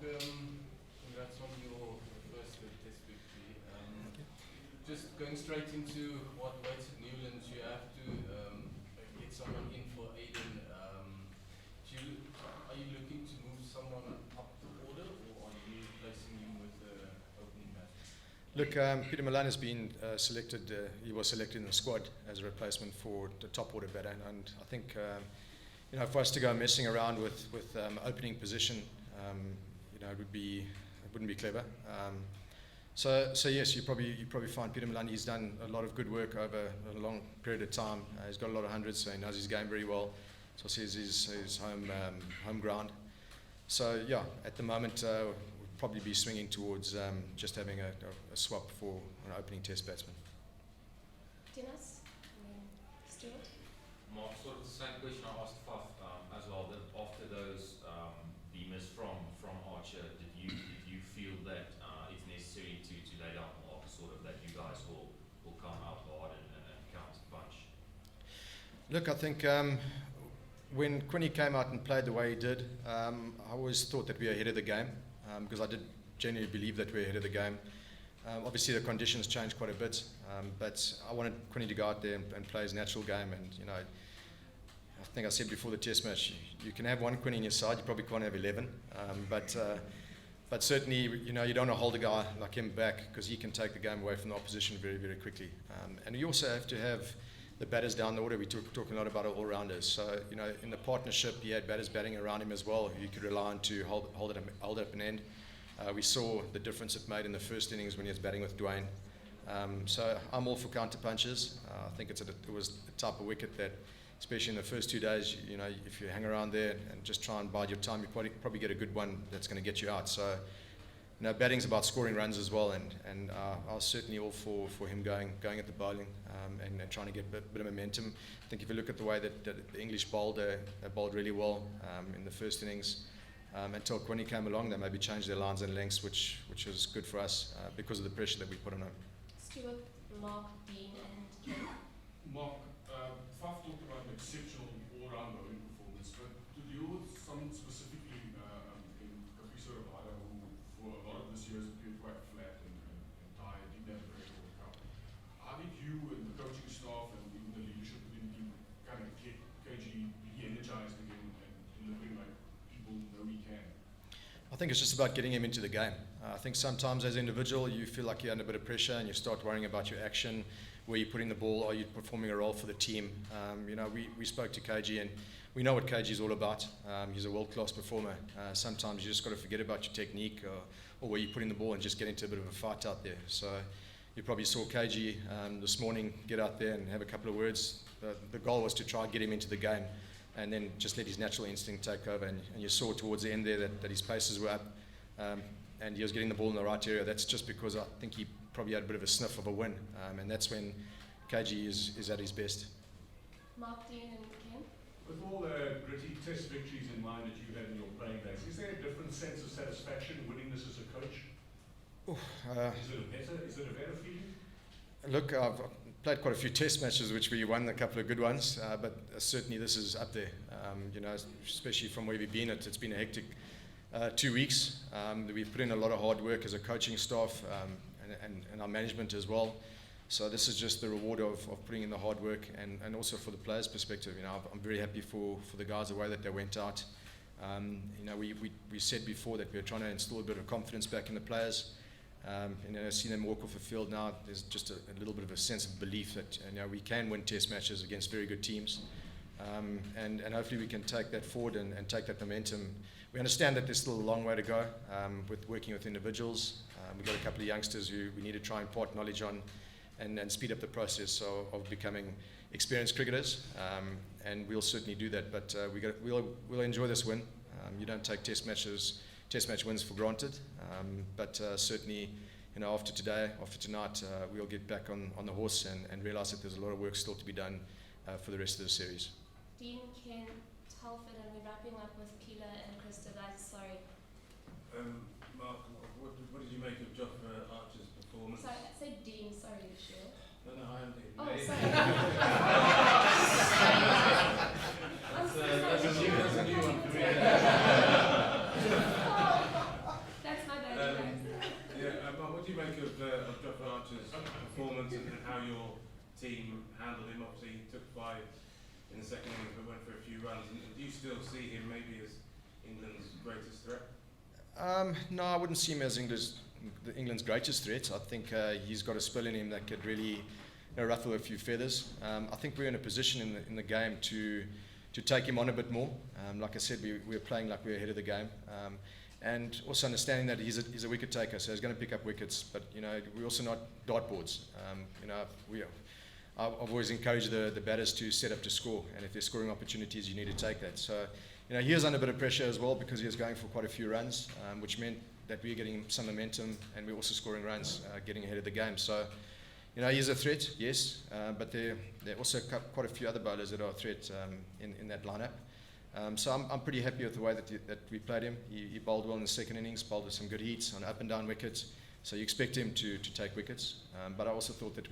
congrats on your first test victory. Just going straight into what waits at Newlands, you have to get someone in for Aiden. Are you looking to move someone up the order, or are you replacing him with the opening batsman? Look, Peter Milan has been selected. He was selected in the squad as a replacement for the top order batter, and I think for us to go messing around with opening position, it wouldn't be clever. So yes, you probably find Peter Milan. He's done a lot of good work over a long period of time. He's got a lot of hundreds, so he knows his game very well. So I see his home ground. So yeah, at the moment we'll probably be swinging towards just having a swap for an opening test batsman. Dennis, Stuart. Mark, sort of the same question I asked Faf as well. That after those beamers from Archer, did you feel that it's necessary to lay down more, sort of that you guys will come out hard and counter punch? Look, I think when Quinny came out and played the way he did, I always thought that we were ahead of the game, because I did genuinely believe that we were ahead of the game. Obviously the conditions changed quite a bit, but I wanted Quinny to go out there and play his natural game. And I think I said before the test match, you can have one Quinny in your side, you probably can't have 11. But certainly, you don't want to hold a guy like him back, because he can take the game away from the opposition very, very quickly. And you also have to have the batters down the order. We talking a lot about all-rounders. So, in the partnership, he had batters batting around him as well, who you could rely on to hold it up an end. We saw the difference it made in the first innings when he was batting with Dwayne. So I'm all for counter punches. I think it was a type of wicket that, especially in the first 2 days, if you hang around there and just try and bide your time, you probably get a good one that's going to get you out. So, batting's about scoring runs as well, and I was certainly all for him going at the bowling and trying to get a bit of momentum. I think if you look at the way that the English bowled, they bowled really well in the first innings. Until Quinny came along, they maybe changed their lines and lengths, which was good for us because of the pressure that we put on them. Stuart, Mark, Dean, and Ken. Mark, Faf talked about an exceptional all-round bowling performance, but to deal with someone specifically in Kapiso Rabada, who for a lot of this year has appeared quite flat and tired, didn't have a very World Cup. How did you and the coaching staff and even the leadership within the team kind of get KG re-energized again and delivering like people know he can? I think it's just about getting him into the game. I think sometimes as an individual you feel like you're under a bit of pressure and you start worrying about your action, where you're putting the ball, are you performing a role for the team? We spoke to KG and we know what KG is all about. He's a world-class performer. Sometimes you just got to forget about your technique or where you're putting the ball and just get into a bit of a fight out there. So you probably saw KG this morning get out there and have a couple of words. The goal was to try and get him into the game and then just let his natural instinct take over. And you saw towards the end there that his paces were up and he was getting the ball in the right area. That's just because I think he probably had a bit of a sniff of a win. And that's when KG is at his best. Mark, Dean, and Ken. With all the gritty test victories in mind that you had in your playing days, is there a different sense of satisfaction winning this as a coach? Is it a better feeling? Look, I've played quite a few test matches which we won, a couple of good ones, but certainly this is up there. Especially from where we've been, it's been a hectic 2 weeks. We've put in a lot of hard work as a coaching staff and our management as well. So this is just the reward of putting in the hard work and also for the players' perspective. I'm very happy for the guys, the way that they went out. We said before that we were trying to instill a bit of confidence back in the players. Seeing them walk off the field now, there's just a little bit of a sense of belief that we can win test matches against very good teams. And hopefully we can take that forward and take that momentum. We understand that there's still a long way to go with working with individuals. We've got a couple of youngsters who we need to try and impart knowledge on and speed up the process of becoming experienced cricketers. And we'll certainly do that, but we'll enjoy this win. You don't take test match wins for granted, but certainly after tonight, we'll get back on the horse and realise that there's a lot of work still to be done for the rest of the series. Dean, Ken, Telford, and we're wrapping up with Keela and Krista. Guys, sorry. Mark, what did you make of Joff Archer's performance? Sorry, I said Dean, sorry, Michelle. No, I am Dean. Oh, sorry. I'm so sorry. That's a new one for me. team handled him. Obviously, he took 5 in the second innings, but went for a few runs. And do you still see him maybe as England's greatest threat? No, I wouldn't see him as England's greatest threat. I think he's got a spill in him that could really ruffle a few feathers. I think we're in a position in the game to take him on a bit more. Like I said, we're playing like we're ahead of the game. And also understanding that he's a wicket taker, so he's going to pick up wickets. But we're also not dartboards. I've always encouraged the batters to set up to score, and if there's scoring opportunities, you need to take that. So he was under a bit of pressure as well because he was going for quite a few runs, which meant that we're getting some momentum, and we're also scoring runs, getting ahead of the game. So he's a threat, yes, but there are also quite a few other bowlers that are a threat in that lineup. So I'm pretty happy with the way that we played him. He bowled well in the second innings, bowled with some good heats on up and down wickets. So you expect him to take wickets. But I also thought that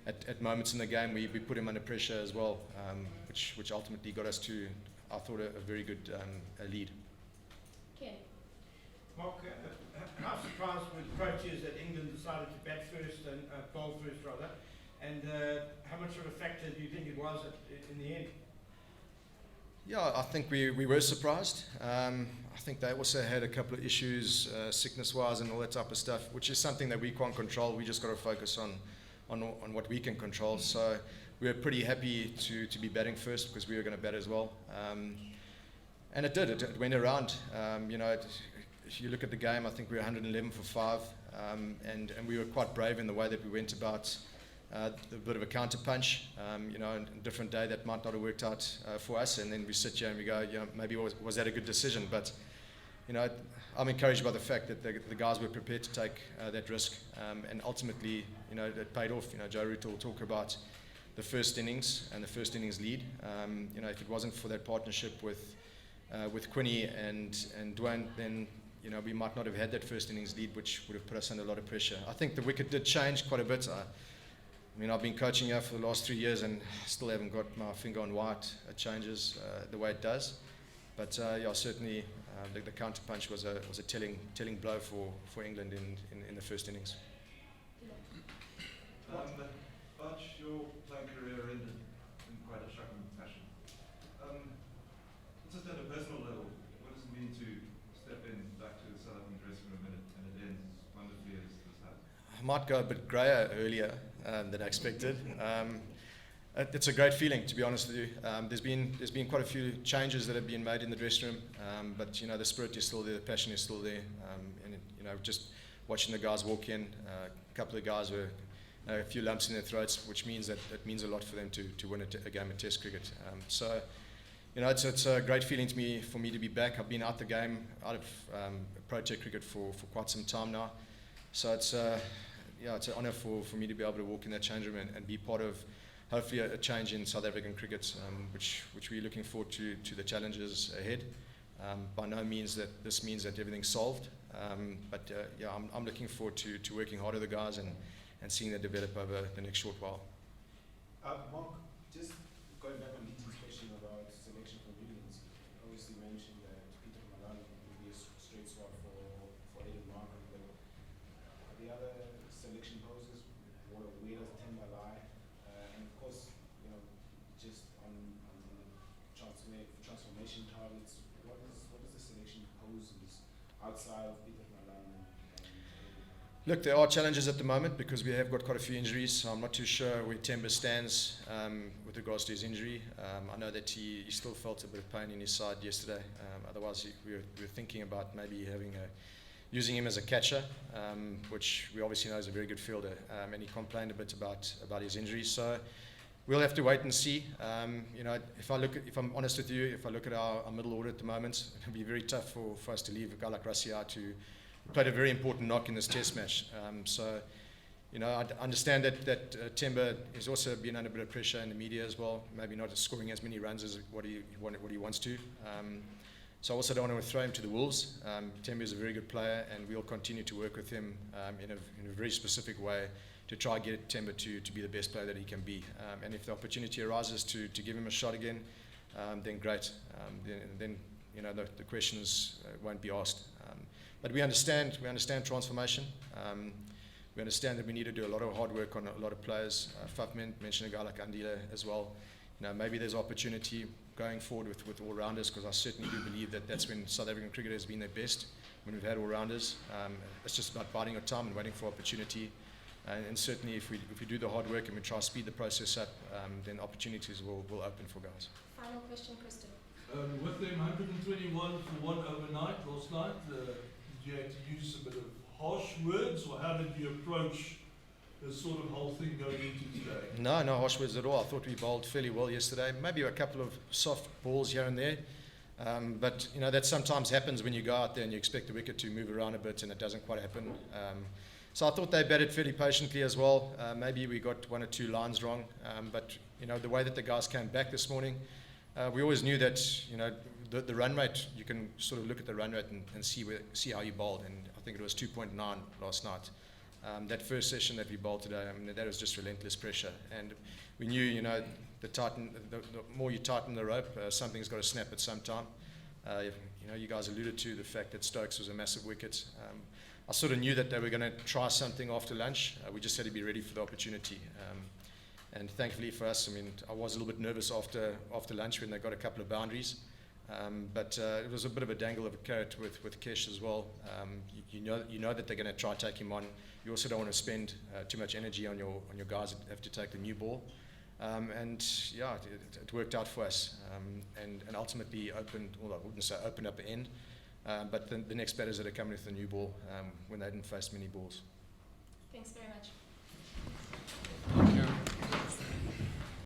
at moments in the game, we put him under pressure as well, which ultimately got us to, I thought, a very good lead. Okay. Mark, how surprised were the Proteas that England decided to bat first and bowl first rather? And how much of a factor do you think it was in the end? Yeah, I think we were surprised. I think they also had a couple of issues, sickness-wise and all that type of stuff, which is something that we can't control. We just got to focus on what we can control. So we were pretty happy to be batting first because we were going to bat as well. And it did. It went around. If you look at the game, I think we were 111 for 5, and we were quite brave in the way that we went about a bit of a counter punch. On a different day that might not have worked out for us, and then we sit here and we go, maybe was that a good decision? But I'm encouraged by the fact that the guys were prepared to take that risk, and ultimately, it paid off. Joe Root will talk about the first innings and the first innings lead. If it wasn't for that partnership with Quinny and Dwayne, then we might not have had that first innings lead, which would have put us under a lot of pressure. I think the wicket did change quite a bit. I've been coaching here for the last 3 years and still haven't got my finger on why it changes the way it does. But certainly the counter punch was a telling blow for England in the first innings. Arch, your playing career ended in quite a shocking fashion. Just at a personal level, what does it mean to step in back to the South African dressing room and it ends as wonderfully as this has? I might go a bit grayer earlier than I expected. It's a great feeling, to be honest with you. There's been quite a few changes that have been made in the dressing room, but the spirit is still there, the passion is still there, and just watching the guys walk in, a couple of guys were a few lumps in their throats, which means that it means a lot for them to win a game of Test cricket. So it's a great feeling for me to be back. I've been out of Protea cricket for quite some time now, so it's an honour for me to be able to walk in that change room and be part of hopefully a change in South African cricket, which we're looking forward to the challenges ahead. By no means that this means that everything's solved, but I'm looking forward to working hard with the guys and seeing that develop over the next short while. Mark, just going back on Dieter's question about selection for Newlands, obviously mentioned that Peter Malan would be a straight swap for Aiden Markham, but the other selection poses, where does Temba lie? And of course, just on the transformation targets, what is the selection poses outside of Peter Malan? Look, there are challenges at the moment because we have got quite a few injuries, so I'm not too sure where Temba stands with regards to his injury. I know that he still felt a bit of pain in his side yesterday. Otherwise, we were thinking about maybe using him as a catcher, which we obviously know is a very good fielder, and he complained a bit about his injuries. So we'll have to wait and see. If I'm honest with you, if I look at our middle order at the moment, it'll be very tough for us to leave a guy like Rassia to played a very important knock in this Test match. I understand that Temba has also been under a bit of pressure in the media as well, maybe not scoring as many runs as what he wants to. So I also don't want to throw him to the wolves. Temba is a very good player, and we'll continue to work with him in a very specific way to try and get Temba to be the best player that he can be. And if the opportunity arises to give him a shot again, then great. Then the questions won't be asked. But we understand transformation. We understand that we need to do a lot of hard work on a lot of players. Faf mentioned a guy like Andile as well. Maybe there's opportunity going forward with all-rounders, because I certainly do believe that that's when South African cricket has been their best, when we've had all-rounders. It's just about biding our time and waiting for opportunity. And certainly if we do the hard work and we try to speed the process up, then opportunities will open for guys. Final question, Kristen. With them 121 for one overnight last night, did you have to use a bit of harsh words, or how did you approach the sort of whole thing going into today? No harsh words at all. I thought we bowled fairly well yesterday. Maybe a couple of soft balls here and there. But that sometimes happens when you go out there and you expect the wicket to move around a bit and it doesn't quite happen. So I thought they batted fairly patiently as well. Maybe we got one or two lines wrong. But the way that the guys came back this morning, we always knew that the run rate, you can sort of look at the run rate and see how you bowled. And I think it was 2.9 last night. That first session that we bowled today, that was just relentless pressure. And we knew, the more you tighten the rope, something's got to snap at some time. You guys alluded to the fact that Stokes was a massive wicket. I sort of knew that they were going to try something after lunch. We just had to be ready for the opportunity. And thankfully for us, I was a little bit nervous after lunch when they got a couple of boundaries. But it was a bit of a dangle of a carrot with Kesh as well. You know that they're going to try to take him on. You also don't want to spend too much energy on your guys that have to take the new ball. It worked out for us, and ultimately opened up the end. But the next batters that are coming with the new ball when they didn't face many balls. Thanks very much.